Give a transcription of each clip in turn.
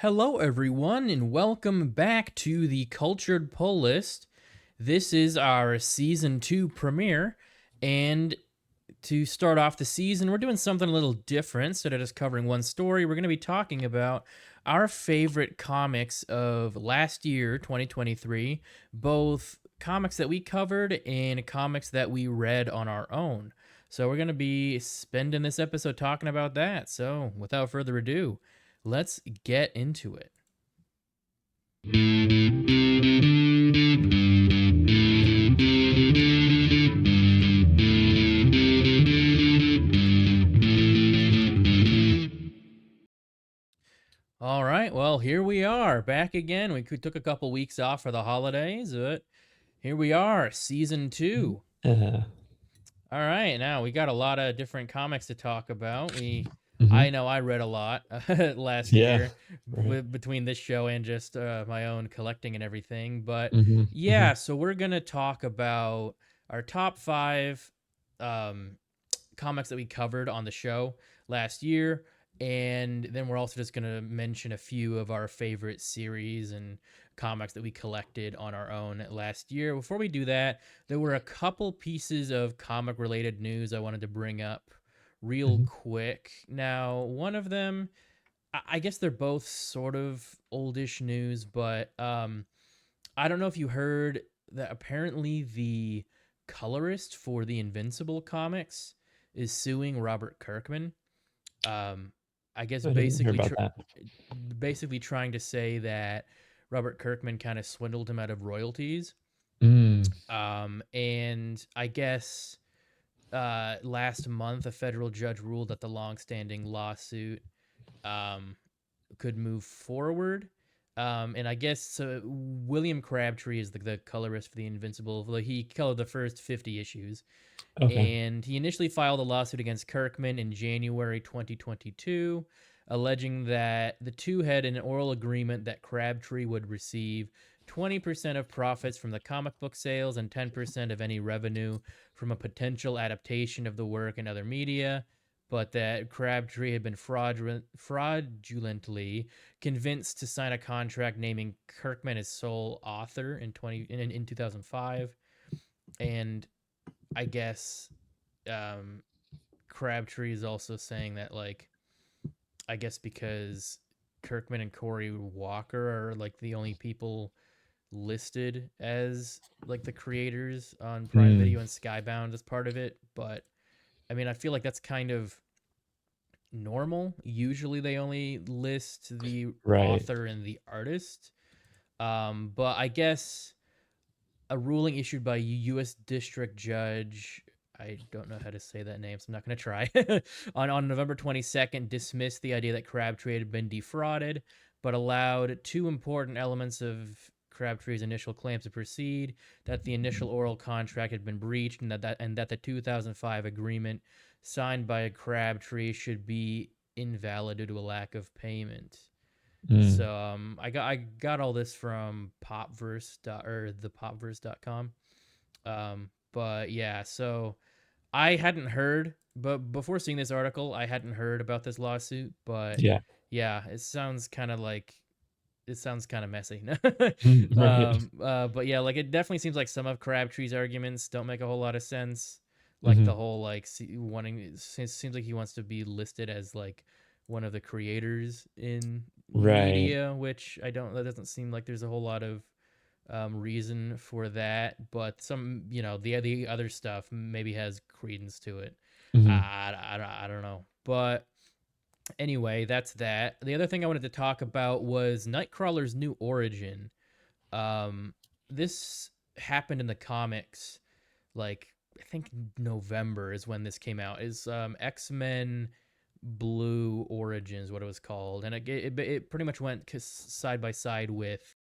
Hello, everyone, and welcome back to the Cultured Pull List. This is our season 2 premiere, and to start off the season, we're doing something a little different. Instead of just covering one story, we're going to be talking about our favorite comics of last year, 2023, both comics that we covered and comics that we read on our own. So, we're going to be spending this episode talking about that. So, without further ado, let's get into it. All right, well, here we are back again. Took a couple weeks off for the holidays, but here we are, season 2. Uh, All right, now we got a lot of different comics to talk about. I mhm. know I read a lot last Yeah, year right. between this show and just my own collecting and everything. But Mhm, yeah, mhm, so we're gonna talk about our top 5 um, comics that we covered on the show last year. And then we're also just going to mention a few of our favorite series and comics that we collected on our own last year. Before we do that, there were a couple pieces of comic related news I wanted to bring up real mhm. quick. Now, one of them, I guess they're both sort of oldish news, but I don't know if you heard that apparently the colorist for the Invincible comics is suing Robert Kirkman. Um, I guess I didn't hear about that. basically trying to say that Robert Kirkman kind of swindled him out of royalties. Mm, And I guess last month a federal judge ruled that the long-standing lawsuit um, could move forward. And I guess William Crabtree is the colorist for the Invincible. He colored the first 50 issues, okay. and he initially filed a lawsuit against Kirkman in January 2022, alleging that the two had an oral agreement that Crabtree would receive 20% of profits from the comic book sales and 10% of any revenue from a potential adaptation of the work in other media, but that Crabtree had been fraudulently convinced to sign a contract naming Kirkman as sole author in 2005. And I guess um, Crabtree is also saying that, like, I guess because Kirkman and Corey Walker are like the only people listed as like the creators on Prime Mm, Video and Skybound as part of it. But I mean, I feel like that's kind of normal. Usually they only list the right. author and the artist. But I guess a ruling issued by U.S. District Judge, I don't know how to say that name, so I'm not going to try, on November 22nd dismissed the idea that Crabtree had been defrauded, but allowed two important elements of Crabtree's initial claims to proceed: that the initial oral contract had been breached, and that the 2005 agreement signed by Crabtree should be invalid due to a lack of payment. Mm, So I got all this from thepopverse.com. But yeah, so I hadn't heard, but before seeing this article, I hadn't heard about this lawsuit. But yeah. yeah, it sounds kind of messy. Mm, right. But yeah, like it definitely seems like some of Crabtree's arguments don't make a whole lot of sense. Like the Mhm. whole like wanting, it seems like he wants to be listed as like one of the creators in Right. media, which I don't. That doesn't seem like there's a whole lot of reason for that. But some, the other stuff maybe has credence to it. Mhm. I don't know, but anyway, that's that. The other thing I wanted to talk about was Nightcrawler's new origin. Um, this happened in the comics, like I think November is when this came out. Is X-Men Blue Origins what it was called, and it pretty much went side by side with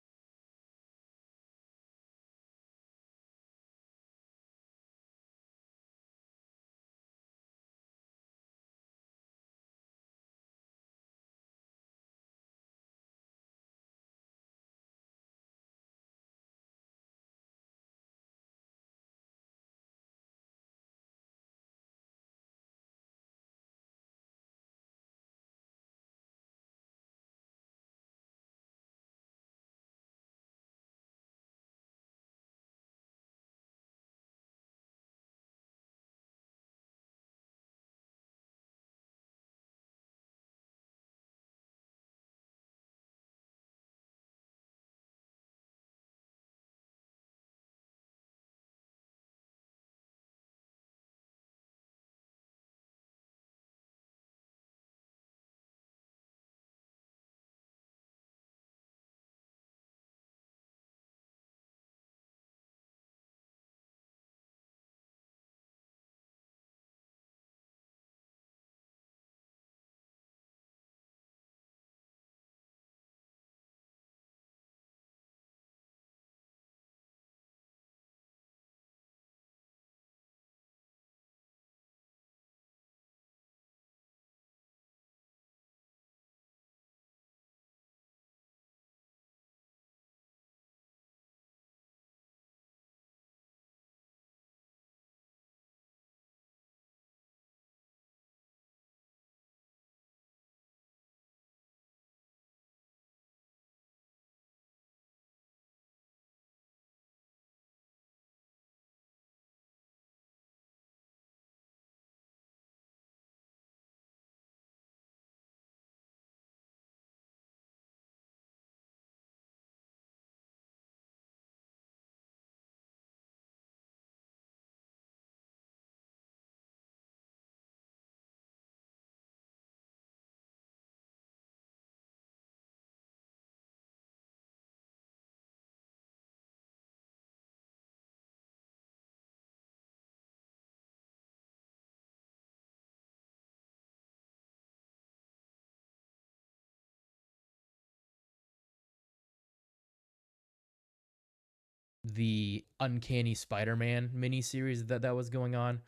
the Uncanny Spider-Man miniseries that was going on.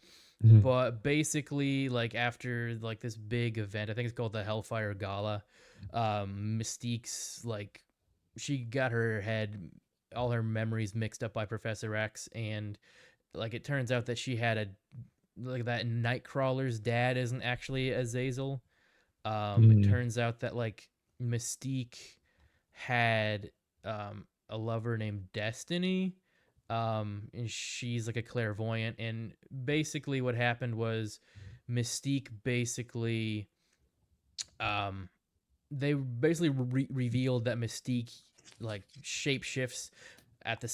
Mhm. But basically, like after like this big event, I think it's called the Hellfire Gala. Mystique's like she got her head, all her memories mixed up by Professor X, and like it turns out that she had a like that Nightcrawler's dad isn't actually Azazel. It Mm. turns out that like Mystique had a lover named Destiny, and she's like a clairvoyant. And basically, what happened was Mystique basically, um, they basically revealed that Mystique like shapeshifts at the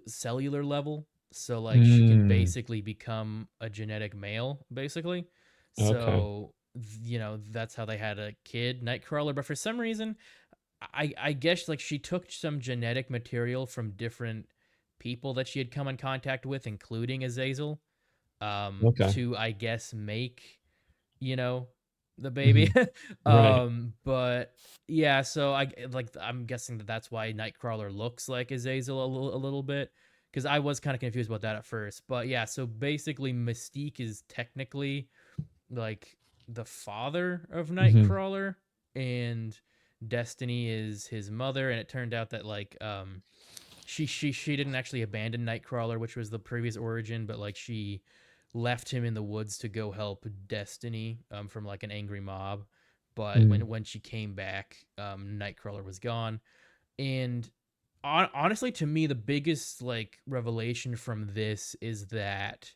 cellular level. So like she can Mm. basically become a genetic male, basically. Okay. So that's how they had a kid, Nightcrawler. But for some reason, I guess like she took some genetic material from different people that she had come in contact with, including Azazel, Okay. to I guess make you know the baby. Mhm. Right. But yeah, so I'm guessing that that's why Nightcrawler looks like Azazel a little bit, because I was kind of confused about that at first. But yeah, so basically Mystique is technically like the father of Mhm. Nightcrawler, and Destiny is his mother. And it turned out that like she didn't actually abandon Nightcrawler, which was the previous origin, but like she left him in the woods to go help Destiny from like an angry mob. But Mm. when she came back, Nightcrawler was gone. And honestly, to me, the biggest like revelation from this is that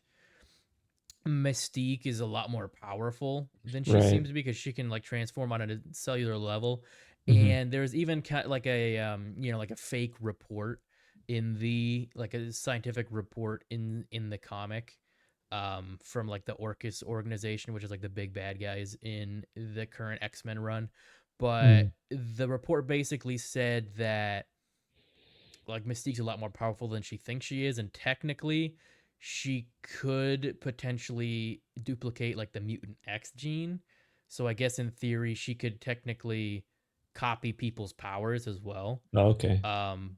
Mystique is a lot more powerful than she Right. seems to be, because she can like transform on a cellular level. Mhm. And there's even like a like a fake report in the like a scientific report in the comic, from like the Orcus organization, which is like the big bad guys in the current X-Men run. But Mm. the report basically said that like Mystique's a lot more powerful than she thinks she is, and technically she could potentially duplicate like the mutant X gene. So I guess in theory she could technically copy people's powers as well. Okay.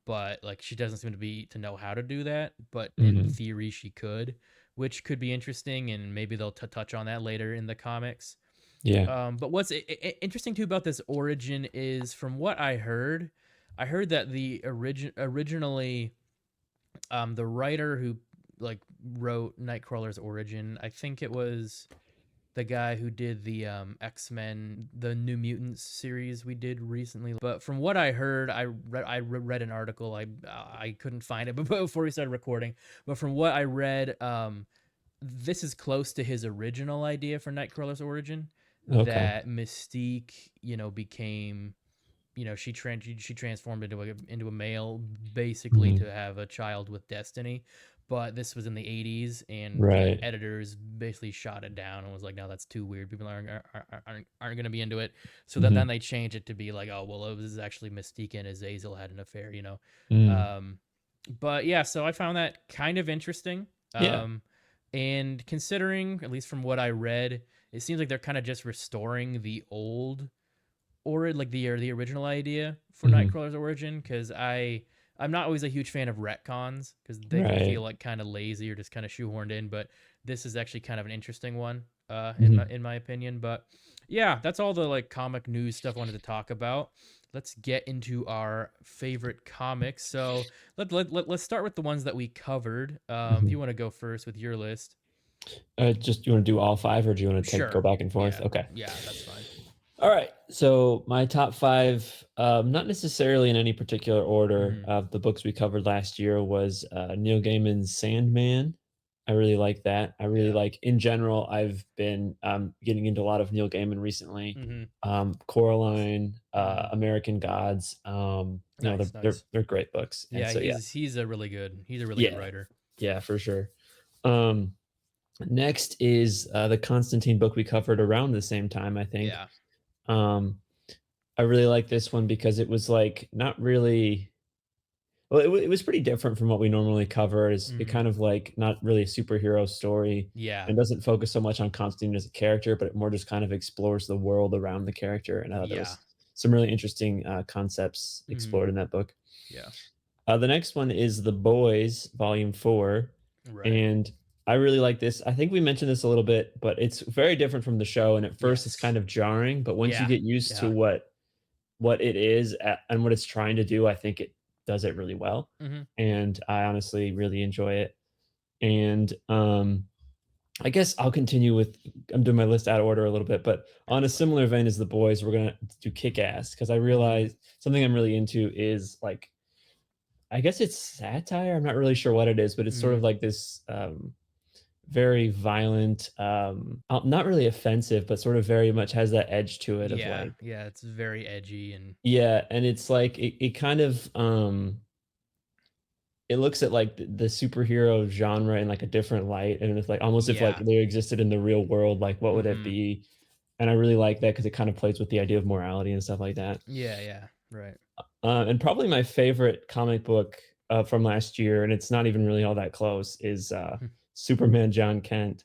But like she doesn't seem to know how to do that. But in Mhm. theory she could, which could be interesting, and maybe they'll touch on that later in the comics. Yeah. But what's interesting too about this origin is, from what I heard that the originally, the writer who like wrote Nightcrawler's origin, I think it was the guy who did the X-Men, the New Mutants series we did recently. But from what I heard, I read an article. I couldn't find it before we started recording. But from what I read, this is close to his original idea for Nightcrawler's origin. Okay. That Mystique, became, she transformed into a male, basically Mhm. to have a child with Destiny. But this was in the 80s, and the Right. editors basically shot it down and was like, no, that's too weird. People aren't going to be into it. So then Mhm. they changed it to be like, oh well, it was actually Mystique and Azazel had an affair. Mm. Um, but yeah, so I found that kind of interesting. Yeah. And considering, at least from what I read, it seems like they're kind of just restoring the old, or like the original idea for Mhm. Nightcrawler's origin, because I'm not always a huge fan of retcons because they can feel Right. like kind of lazy or just kind of shoehorned in. But this is actually kind of an interesting one, Mhm. in my opinion. But yeah, that's all the like comic news stuff I wanted to talk about. Let's get into our favorite comics. So let's start with the ones that we covered. If you Mhm. want to go first with your list. Just you wanna do all 5 or do you wanna take go Sure. back and forth? Yeah. Okay. Yeah, that's fine. All right. So my top 5, not necessarily in any particular order Mm-hmm. of the books we covered last year was, Neil Gaiman's Sandman. I really like that. I really Yeah. like in general, I've been, getting into a lot of Neil Gaiman recently. Mm-hmm. Coraline, Mm-hmm. American Gods, Nice, they're nice. they're great books, and Yeah, so yeah. he's a really good Yeah. writer. Yeah, for sure. Um, Next is, the Constantine book we covered around the same time, I think. Yeah. Um, I really like this one because it was, like, not really well, it was pretty different from what we normally cover. It Mm-hmm. kind of, like, not really a superhero story, Yeah. and doesn't focus so much on Constantine as a character, but it more just kind of explores the world around the character, and I thought there Yeah. was some really interesting, concepts Mm-hmm. explored in that book. Yeah. The next one is The Boys, Volume 4, Right. and I really like this. I think we mentioned this a little bit, but it's very different from the show, and at first it's kind Yes. of jarring, but once you Yeah. get used to Yeah. what it is and what it's trying to do, I think it does it really well, Hmm. and I honestly really enjoy it. And, I guess I'll continue with I'm doing my list out of order a little bit, but on a That's fine. similar vein as The Boys, we're gonna do Kick-Ass because I Hmm. realize something I'm really into is, like, I guess it's satire, I'm not really sure what it is, but it's sort Hmm. of like this, very violent, not really offensive, but sort of very much has that edge to it of, Yeah. like Yeah. It's very edgy and yeah, and it's like it kind of, it looks at, like, the superhero genre in, like, a different light, and it's, like, almost if, like, yeah. they existed in the real world, like, what would it Hmm. be? And I really like that because it kind of plays with the idea of morality and stuff like that. Yeah. Yeah. Right. And probably my favorite comic book, from last year, and it's not even really all that close, is, Superman John Kent.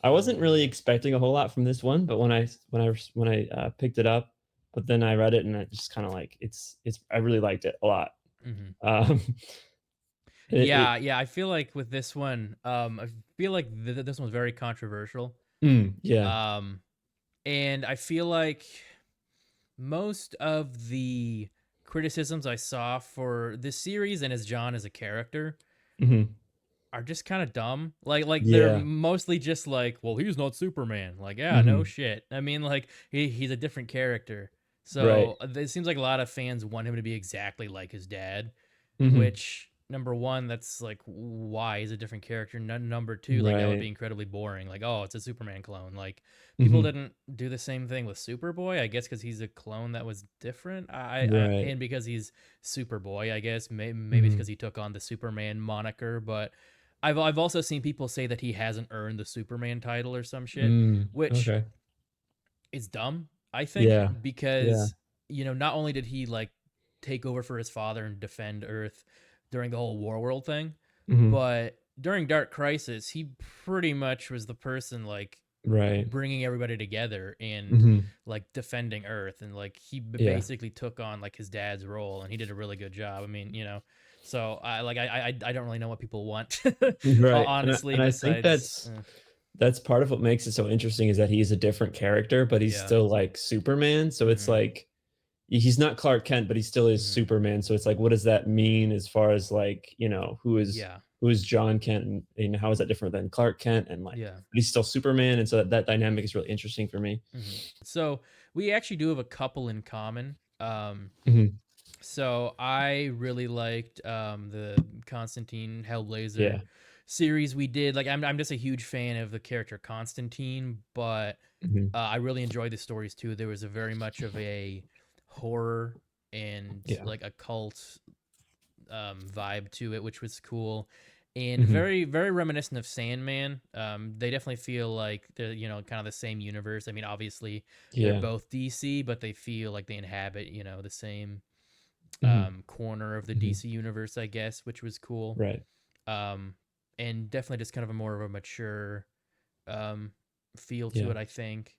I wasn't really Ooh. expecting a whole lot from this one, but when I picked it up, but then I read it and I just kinda like it's I really liked it a lot. Hmm. Um, Yeah. it Yeah. I feel like with this one, I feel like this one's very controversial. yeah. Um, and I feel like most of the criticisms I saw for this series and as John as a character Mhm. are just kind of dumb. Like they're Yeah. mostly just like, well, he's not Superman. Like, yeah, no Mhm. shit. I mean, like he's a different character. Right. So it seems like a lot of fans want him to be exactly like his dad, Mhm. which number one, that's like why he's a different character. Number two, like that would be Right. incredibly boring. Like, oh, it's a Superman clone. Like people Mhm. didn't do the same thing with Superboy, I guess, because he's a clone that was different. Right. And because he's Superboy, I guess maybe it's because Mhm. he took on the Superman moniker. But I've also seen people say that he hasn't earned the Superman title or some shit, which Okay. is dumb. I think Yeah. Yeah. because not only did he like take over for his father and defend Earth during the whole War World thing, Mhm. but during Dark Crisis, he pretty much was the person like Right. bringing everybody together and Mhm. like defending Earth, and like he Yeah. basically took on like his dad's role, and he did a really good job. I mean, so I don't really know what people want, Right. And I honestly. and I think Besides, that's part of what makes it so interesting is that he's a different character, but he's yeah, still like Superman. So it's hmm, like he's not Clark Kent, but he still is hmm, Superman. So it's like, what does that mean as far as like, yeah, who is John Kent and how is that different than Clark Kent? And like, yeah. but he's still Superman. And so that dynamic is really interesting for me. So we actually do have a couple in common. Mhm. So I really liked the Constantine Hellblazer Yeah. series we did. Like I'm just a huge fan of the character Constantine, but Mhm. I really enjoyed the stories too. There was a very much of a horror and Yeah. like occult vibe to it, which was cool. And Mhm. very, very reminiscent of Sandman. They definitely feel like they're, kind of the same universe. I mean, obviously, they're Yeah. both DC, but they feel like they inhabit, the same Mhm. corner of the Mhm. DC universe, I guess, which was cool. Right. Um, and definitely just kind of a more of a mature um, feel to Yeah. it, I think.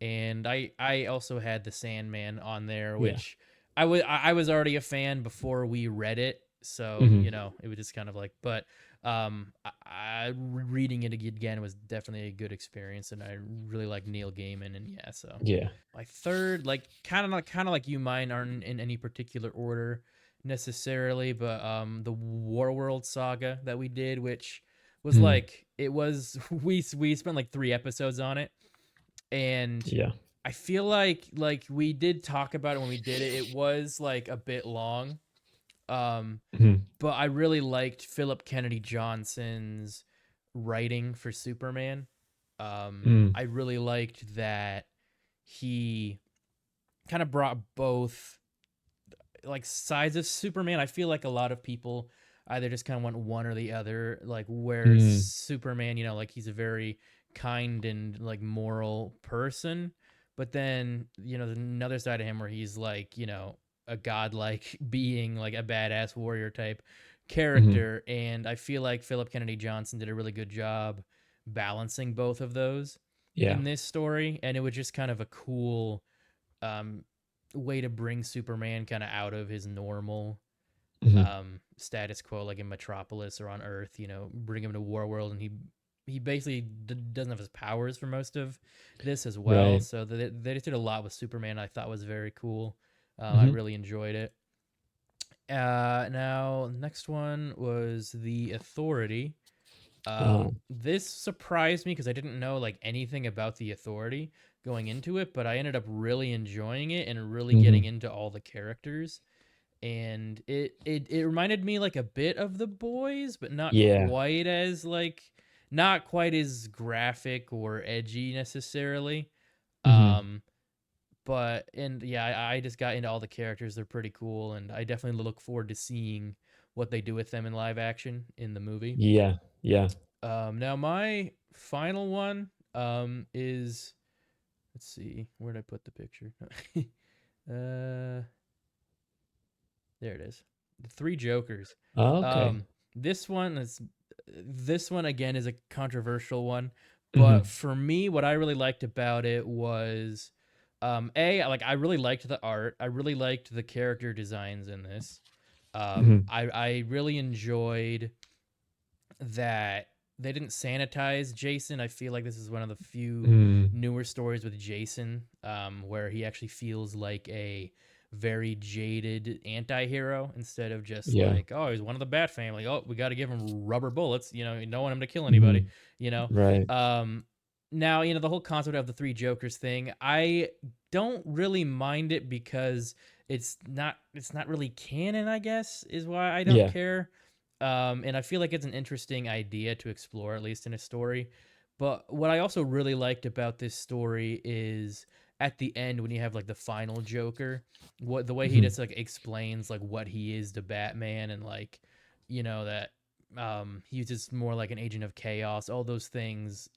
And I also had the Sandman on there, Yeah. which I was already a fan before we read it, so Mhm. it was just kind of like, but reading it again was definitely a good experience, and I really like Neil Gaiman, and yeah, so Yeah. my third, like kind of like you, mine aren't in any particular order necessarily, but the Warworld saga that we did, which was Mm. like it was we spent like 3 episodes on it, and Yeah. I feel like we did talk about it when we did it. It was like a bit long, um, Mhm. but I really liked Philip Kennedy Johnson's writing for Superman. Mm. I really liked that he kind of brought both like sides of Superman. I feel like a lot of people either just kind of want one or the other. Like whereas Mm. Superman, like he's a very kind and like moral person, but then there's another side of him where he's like a godlike being, like a badass warrior type Mhm. character. And I feel like Philip Kennedy Johnson did a really good job balancing both of those Yeah. in this story, and it was just kind of a cool um way to bring Superman kind of out of his normal Mhm. status quo like in Metropolis or on Earth. Bring him to Warworld, and he basically doesn't have his powers for most of this as well. Right. So they just did a lot with Superman. I thought was very cool. I Mhm. really enjoyed it. Now next one was the Authority. Oh. This surprised me because I didn't know like anything about the Authority going into it, but I ended up really enjoying it and really getting Mhm. into all the characters. And it reminded me like a bit of The Boys, but Yeah. not quite as graphic or edgy necessarily. Mhm. Um, but and yeah, I just got into all the characters. They're pretty cool, and I definitely look forward to seeing what they do with them in live action in the movie. Yeah. Yeah. Now my final one is, let's see, where did I put the picture? uh, there it is. The Three Jokers. Oh, okay. Um, this one is this one again is a controversial one, but Mhm. for me, what I really liked about it was, I really liked the art. I really liked the character designs in this. Mhm. I really enjoyed that they didn't sanitize Jason. I feel like this is one of the few Mm. newer stories with Jason, where he actually feels like a very jaded anti-hero instead of just Yeah. like, oh, he's one of the Bat family. Oh, we got to give him rubber bullets. You don't want him to kill anybody. Mhm. You know. Right. Um, Now the whole concept of the Three Jokers thing. I don't really mind it because it's not really canon. I guess is why I don't Yeah. care. And I feel like it's an interesting idea to explore, at least in a story. But what I also really liked about this story is at the end when you have like the final Joker, what the way he Mhm. just like explains like what he is to Batman and like, that he's just more like an agent of chaos, all those things.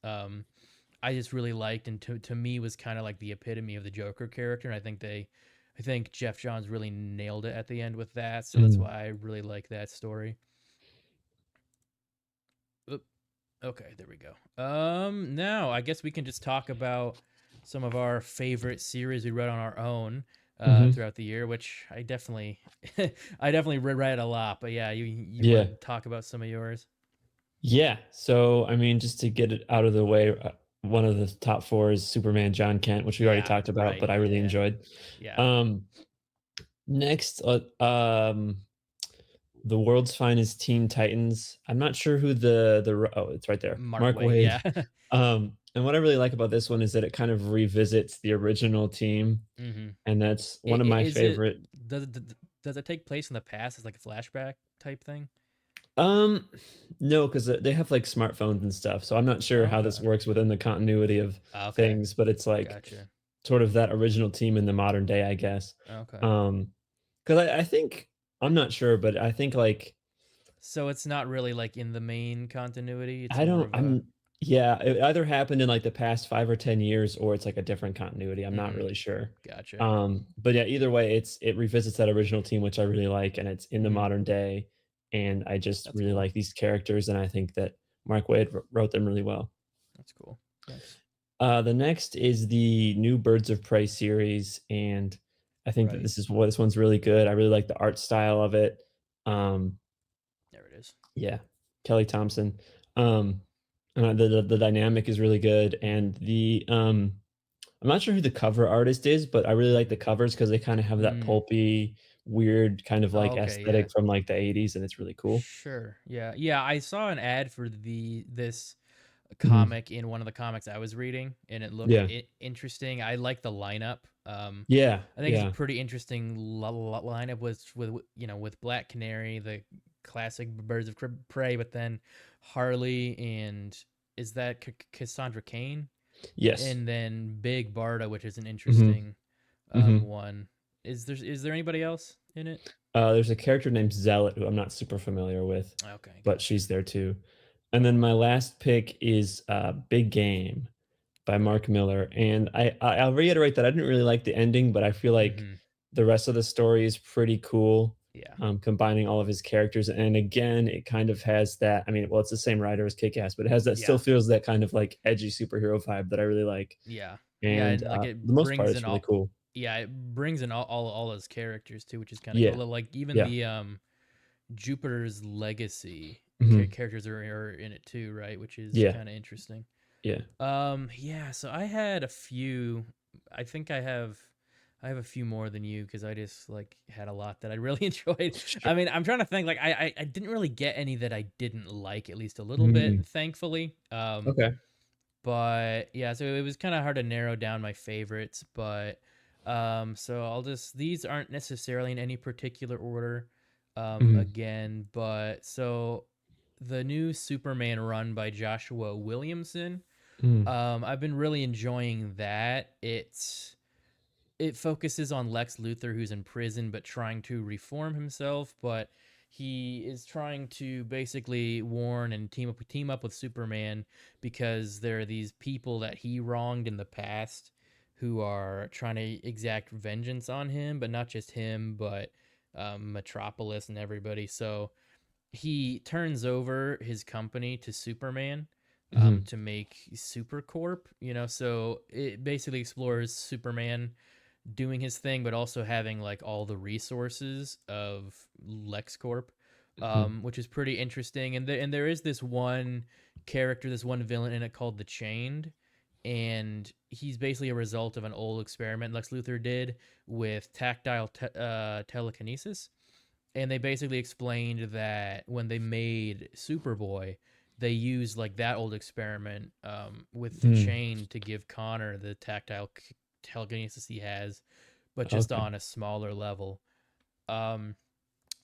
I just really liked, and to me was kind of like the epitome of the Joker character. And I think Jeff Johns really nailed it at the end with that. So that's Mm. why I really like that story. Oop, okay, there we go. Now I guess we can just talk about some of our favorite series we read on our own Mhm. throughout the year, which I definitely read a lot. But yeah, you want Yeah. to talk about some of yours? Yeah. So, I mean, just to get it out of the way, one of the top 4 is Superman John Kent, which we already Yeah, talked about, right. but I Yeah, really yeah, enjoyed. yeah. Um, Next, The World's Finest Teen Titans. I'm not sure who oh, it's right there. Mark Mark Wade. Yeah. Waid. And what I really like about this one is that it kind of revisits the original team, Mm-hmm. and that's one of my Is it favorite. does it does it take place in the past as like a flashback type thing? Um, no, because they have, like, smartphones and stuff, so I'm not sure how this Okay. works within the continuity of Okay. things, but it's, like, Gotcha. sort of that original team in the modern day, I guess. Okay. Um, because I think I'm not sure, but I think, like, So it's not really like in the main continuity. It's I more don't of a. I'm yeah, it either happened in, like, the past 5 or 10 years, or it's, like, a different continuity, I'm not Mm-hmm. really sure. Gotcha. But yeah, either way, it revisits that original team, which I really like, and it's in the Mm-hmm. modern day, and I just That's really cool. like these characters, and I think that Mark Waid wrote them really well. That's cool. Nice. The next is the new Birds of Prey series, and I think that Right. this one's really good. I really like the art style of it. Um, There it is. yeah, Kelly Thompson. Um, the dynamic is really good, and I'm not sure who the cover artist is, but I really like the covers because they kind of have that Mm. pulpy, weird kind of Oh, like okay. Yeah. aesthetic from like the 80s, and it's really cool. Sure. Yeah. Yeah. I saw an ad for this Mhm. comic in one of the comics I was reading, and it looked Yeah. interesting. I like the lineup. Yeah. I think it's a Yeah. pretty interesting lineup with Black Canary, the classic Birds of Prey, but then Harley and is that Cassandra Cain, Yes. and then Big Barda, which is an Mhm. interesting Mhm. one. Is there anybody else in it? There's a character named Zealot who I'm not super familiar with, Okay, but gotcha. she's there too. And then my last pick is Big Game by Right. Mark Miller, and I'll reiterate that I didn't really like the ending, but I feel like Mm-hmm. the rest of the story is pretty cool, Yeah. combining all of his characters, and again, it kind of has that I mean, well, it's the same writer as Kick-Ass, but it has that still Yeah. feels that kind of, like, edgy superhero vibe that I really like, Yeah. Yeah, and, and like for the most part, brings in it's really all cool. yeah, it brings in all those characters too, which is kind of cool. Yeah. Like even Yeah. the Jupiter's Legacy Mhm. characters are in it too, right? Which is Yeah. kind of interesting. Yeah. Yeah, so I had a few. I think I have a few more than you because I just like had a lot that I really enjoyed. Sure. I mean, I'm trying to think like I didn't really get any that I didn't like, at least a little Mm, bit, thankfully. okay. But yeah, so it was kind of hard to narrow down my favorites, but so I'll just, these aren't necessarily in any particular order Mhm. again, but so the new Superman run by Joshua Williamson, Mm, I've been really enjoying that. It focuses on Lex Luthor, who's in prison but trying to reform himself, but he is trying to basically warn and team up with Superman because there are these people that he wronged in the past who are trying to exact vengeance on him, but not just him, but Metropolis and everybody. So he turns over his company to Superman mhm. to make Supercorp, so it basically explores Superman doing his thing, but also having like all the resources of LexCorp, Mhm. which is pretty interesting. And there is this one character, this one villain in it called the Chained, and he's basically a result of an old experiment Lex Luthor did with tactile telekinesis. And they basically explained that when they made Superboy, they used like that old experiment with the Mm, chain to give Connor the tactile telekinesis he has, but just okay. on a smaller level. Um,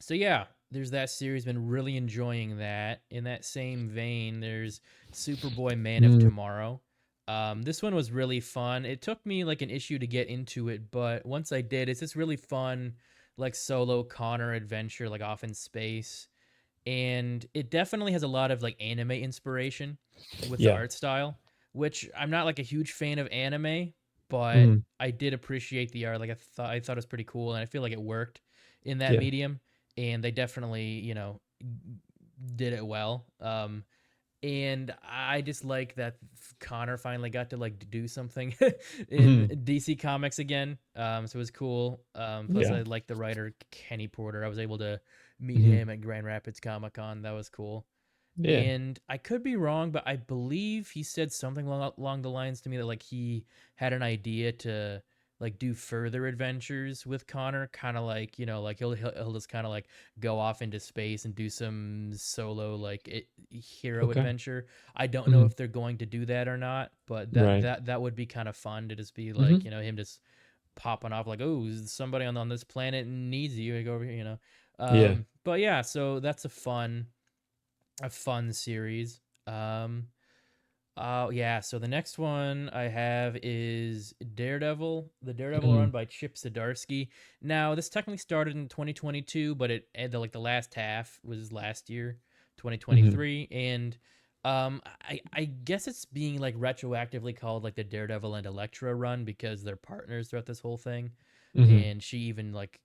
so yeah, there's that series. Been really enjoying that. In that same vein, there's Superboy Man of Mm, Tomorrow. This one was really fun. It took me like an issue to get into it, but once I did, it's just really fun, like solo Connor adventure, like off in space. And it definitely has a lot of like anime inspiration with the yeah. art style, which I'm not like a huge fan of anime, but Mhm. I did appreciate the art. Like I thought it was pretty cool, and I feel like it worked in that Yeah. medium. And they definitely, did it well. And I just like that Connor finally got to like do something in Mhm. DC Comics again. So it was cool. Plus, Yeah. I like the writer Kenny Porter. I was able to meet Mhm. him at Grand Rapids Comic Con. That was cool. Yeah. And I could be wrong, but I believe he said something along the lines to me that like he had an idea to like do further adventures with Connor, kind of like, like he'll just kind of like go off into space and do some solo like hero Okay. adventure. I don't know Mhm. if they're going to do that or not, but that Right. that that would be kind of fun to just be like, Mhm. him just popping off like, oh, somebody on this planet needs you. Go over here. Yeah. But yeah, so that's a fun series. Um, yeah. So the next one I have is Daredevil, the Daredevil run Mhm. by Chip Zdarsky. Now this technically started in 2022, but the last half was last year, Mhm. 2023, and I guess it's being like retroactively called like the Daredevil and Elektra run because they're partners throughout this whole thing, Mhm. and she even like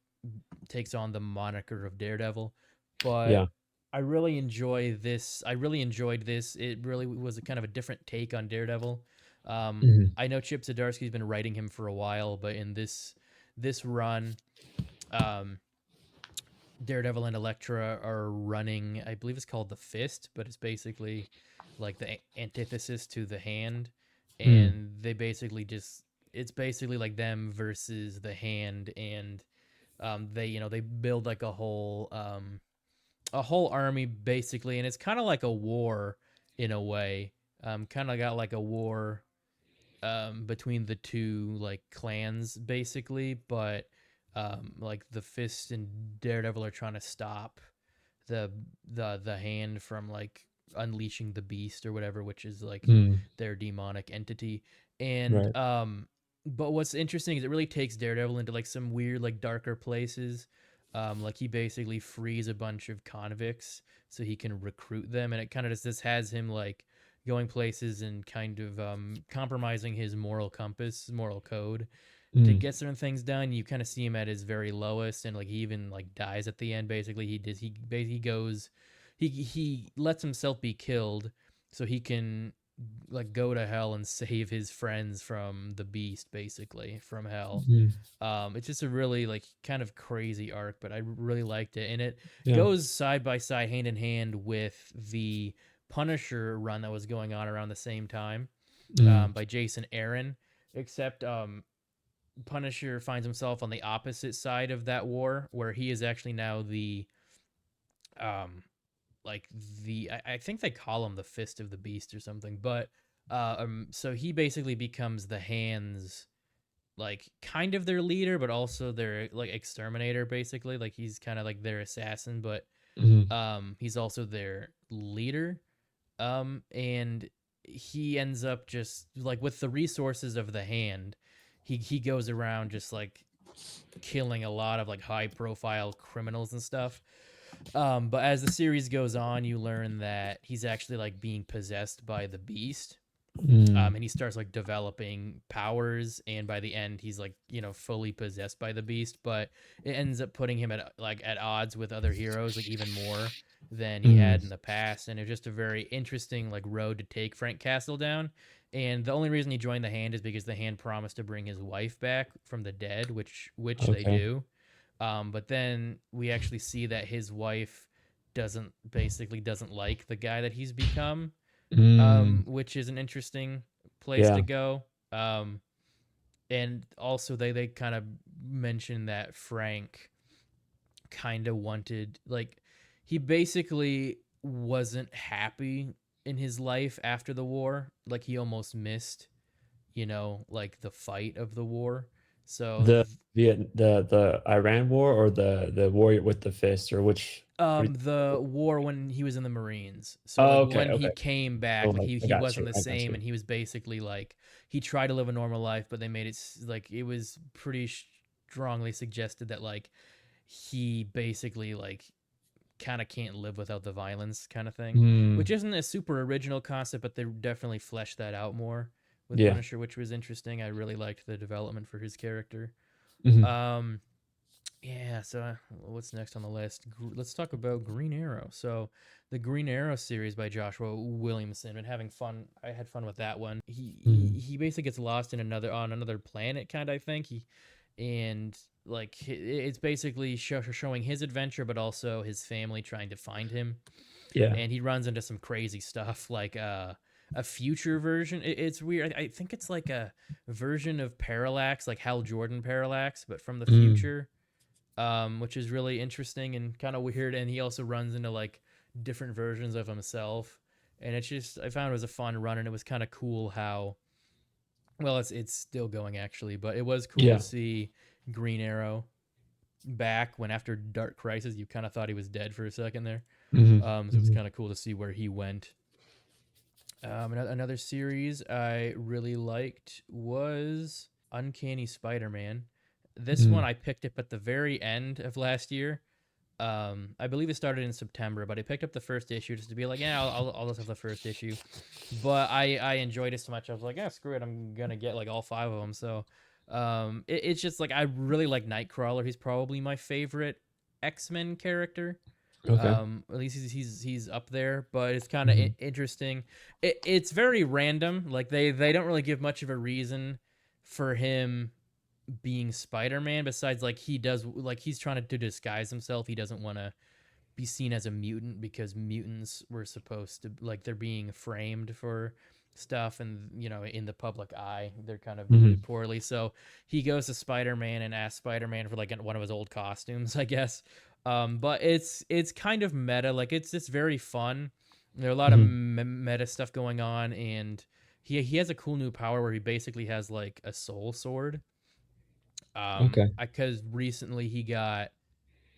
takes on the moniker of Daredevil. But Yeah. I really enjoy this. I really enjoyed this. It really was a kind of a different take on Daredevil. Mhm. I know Chip Zdarsky's been writing him for a while, but in this run, um, Daredevil and Elektra are running. I believe it's called the Fist, but it's basically like the antithesis to the Hand, Mm. and they basically just it's basically like them versus the Hand, and they build like a whole army basically, and it's kind of like a war in a way. Kind of got like a war between the two like clans basically, but like the Fist and Daredevil are trying to stop the the Hand from like unleashing the beast or whatever, which is like Mm. their demonic entity. And Right. but what's interesting is it really takes Daredevil into like some weird like darker places. Like he basically frees a bunch of convicts so he can recruit them, and it kind of just this has him like going places and kind of compromising his moral compass, moral code to Mm. get certain things done. You kind of see him at his very lowest, and like he even like dies at the end. Basically, he goes, he lets himself be killed so he can like go to hell and save his friends from the beast, basically from hell. Mhm. It's just a really like kind of crazy arc, but I really liked it, and it Yeah. goes side by side, hand in hand with the Punisher run that was going on around the same time, Mm. by Jason Aaron. Except Punisher finds himself on the opposite side of that war, where he is actually now the um like I think they call him the Fist of the Beast or something, but so he basically becomes the Hands, like kind of their leader, but also their like exterminator, basically. Like he's kind of like their assassin, but Mhm. he's also their leader. And he ends up just like with the resources of the Hand, he goes around just like killing a lot of like high profile criminals and stuff. But as the series goes on, you learn that he's actually like being possessed by the beast. Mm. And he starts like developing powers, and by the end he's like, fully possessed by the beast. But it ends up putting him at odds with other heroes, like even more than he Mm. had in the past. And it's just a very interesting like road to take Frank Castle down. And the only reason he joined the Hand is because the Hand promised to bring his wife back from the dead, which they Okay. do. But then we actually see that his wife doesn't like the guy that he's become, Mm. which is an interesting place to Yeah. go. Um, and also they kind of mention that Frank kind of wanted, like, he basically wasn't happy in his life after the war. Like he almost missed, like the fight of the war. So The Iran war or the warrior with the fist or which what the war when he was in the Marines. So like Oh, okay, when he okay. came So, back, like like, he I he got wasn't you, the I got same, you. and he was basically like, he tried to live a normal life, but they made it like it was pretty strongly suggested that like he basically like kind of can't live without the violence kind of thing, which Mm. isn't a super original concept, but they definitely fleshed that out more with Yeah. Punisher, which was interesting. I really liked the development for his character. Mhm. Um, yeah, so what's next on the list? Let's talk about Green Arrow. So, the Green Arrow series by Joshua Williamson. Been having fun. I had fun with that one. He Mhm. he basically gets lost in another planet, kind of. I think and like it's basically showing his adventure, but also his family trying to find him. Yeah. And he runs into some crazy stuff, like a future version. It's weird. I think it's like a version of Parallax, like Hal Jordan Parallax, but from the Mm. future, which is really interesting and kind of weird. And he also runs into like different versions of himself, and it's just, I found it was a fun run, and it was kind of cool how, well, it's still going actually, but it was cool to Yeah. see Green Arrow back when after Dark Crisis you kind of thought he was dead for a second there. Mhm. So it was Mhm. kind of cool to see where he went. Another series I really liked was Uncanny Spider-Man. This one Mm. I picked up at the very end of last year. I believe it started in September, but I picked up the first issue just to be like, yeah, I'll just have the first issue. But I enjoyed it so much, I was like, yeah, screw it, I'm gonna get like all five of them. So, it's just like I really like Nightcrawler. He's probably my favorite X-Men character. Okay. At least he's up there, but it's kind of Mhm. interesting. It's very random. Like they don't really give much of a reason for him being Spider-Man, besides like he does, like he's trying to disguise himself. He doesn't want to be seen as a mutant because mutants were supposed to, like, they're being framed for stuff, and in the public eye they're kind of viewed Mhm. poorly. So he goes to Spider-Man and asks Spider-Man for like one of his old costumes, I guess. But it's kind of meta, like it's just very fun. There are a lot of Mhm. meta stuff going on, and he has a cool new power where he basically has like a soul sword. Okay. Because recently he got,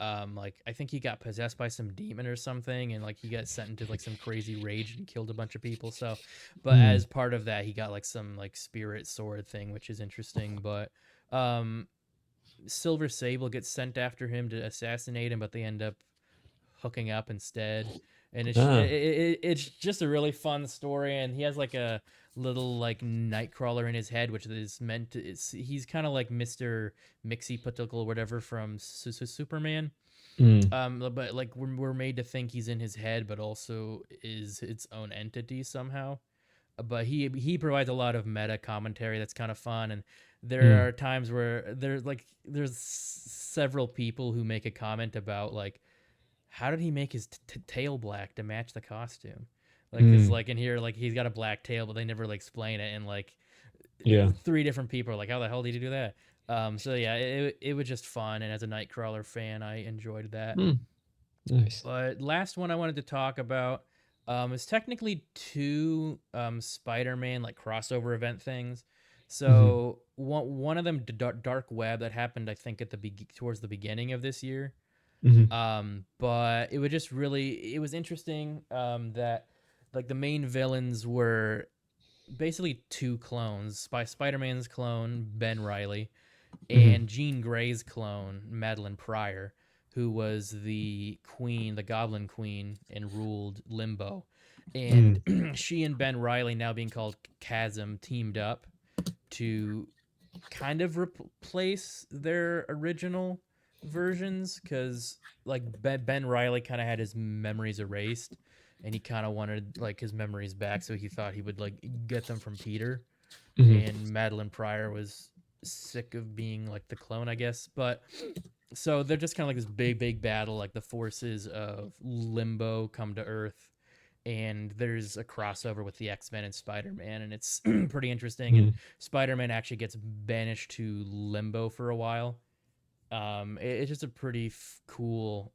like I think he got possessed by some demon or something, and like he got sent into like some crazy rage and killed a bunch of people. So, but Mm. as part of that, he got like some like spirit sword thing, which is interesting. But um, Silver Sable gets sent after him to assassinate him, but they end up hooking up instead. And Ah. it's just a really fun story, and he has like a little like Nightcrawler in his head, which is meant to. He's kind of like Mister Mixie Particle or whatever from Superman. Mm. But like we're made to think he's in his head, but also is its own entity somehow. but he provides a lot of meta commentary that's kind of fun. And there Mm. are times where there's several people who make a comment about like, how did he make his tail black to match the costume? Like, cause Mm. like in here, like he's got a black tail, but they never like explain it. And like Yeah. three different people are like, how the hell did he do that? So yeah, it was just fun. And as a Nightcrawler fan, I enjoyed that. Mm. Nice. But last one I wanted to talk about is technically two Spider-Man like crossover event things. Mhm. So one of them, Dark Web, that happened I think at the towards the beginning of this year. Mhm. But it was just really, it was interesting that like the main villains were basically two clones: by Spider-Man's clone Ben Riley Mhm. and Jean Grey's clone Madeline Pryor, who was the queen, the Goblin Queen, and ruled Limbo. And Mm. she and Ben Riley, now being called Chasm, teamed up to kind of replace their original versions, because like ben Riley kind of had his memories erased, and he kind of wanted like his memories back, so he thought he would like get them from Peter. Mhm. And Madeline Pryor was sick of being like the clone, I guess. But so they're just kind of like this big battle, like the forces of Limbo come to Earth, and there's a crossover with the X-Men and Spider-Man, and it's pretty interesting. And Mhm. Spider-Man actually gets banished to Limbo for a while. It's just a pretty cool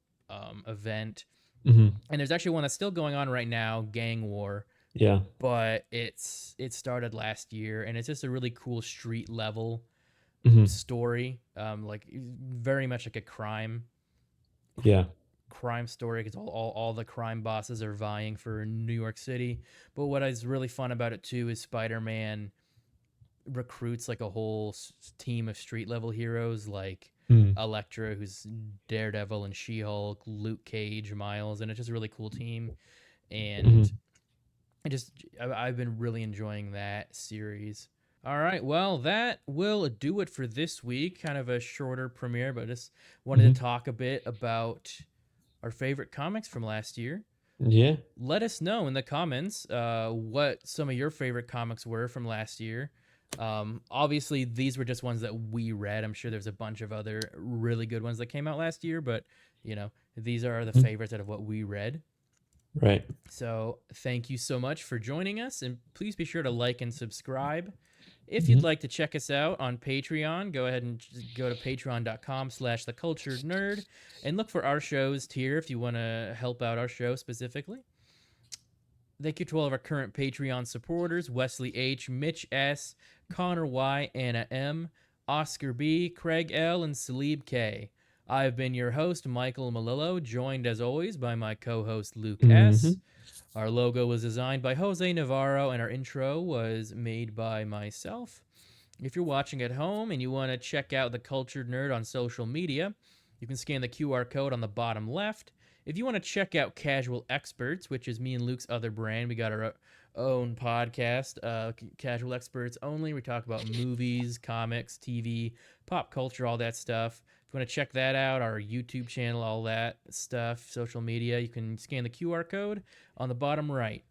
event. Mhm. And there's actually one that's still going on right now, Gang War, Yeah. but it started last year, and it's just a really cool street level Mhm. story. Like very much like a Yeah. crime story, because all the crime bosses are vying for New York City. But what is really fun about it too is Spider-Man recruits like a whole team of street level heroes, like Mm. Elektra, who's Daredevil, and She-Hulk, Luke Cage, Miles, and it's just a really cool team. And Mhm. I've been really enjoying that series. All right, well, that will do it for this week. Kind of a shorter premiere, but just wanted to Mhm. talk a bit about our favorite comics from last year. Yeah. Let us know in the comments what some of your favorite comics were from last year. Obviously, these were just ones that we read. I'm sure there's a bunch of other really good ones that came out last year, but these are the Mhm. favorites out of what we read. Right. So, thank you so much for joining us, and please be sure to like and subscribe. If you'd Mhm. like to check us out on Patreon, go ahead and just go to patreon.com/theculturednerd and look for our shows tier if you want to help out our show specifically. Thank you to all of our current Patreon supporters: Wesley H., Mitch S., Connor Y., Anna M., Oscar B., Craig L., and Salib K. I've been your host, Michael Malillo, joined as always by my co host, Luke S. Mhm. Our logo was designed by Jose Navarro, and our intro was made by myself. If you're watching at home and you want to check out The Cultured Nerd on social media, you can scan the QR code on the bottom left. If you want to check out Casual Experts, which is me and Luke's other brand, we got our own podcast, Casual Experts Only. We talk about movies, comics, TV, pop culture, all that stuff. If you want to check that out, our YouTube channel, all that stuff, social media, you can scan the QR code on the bottom right.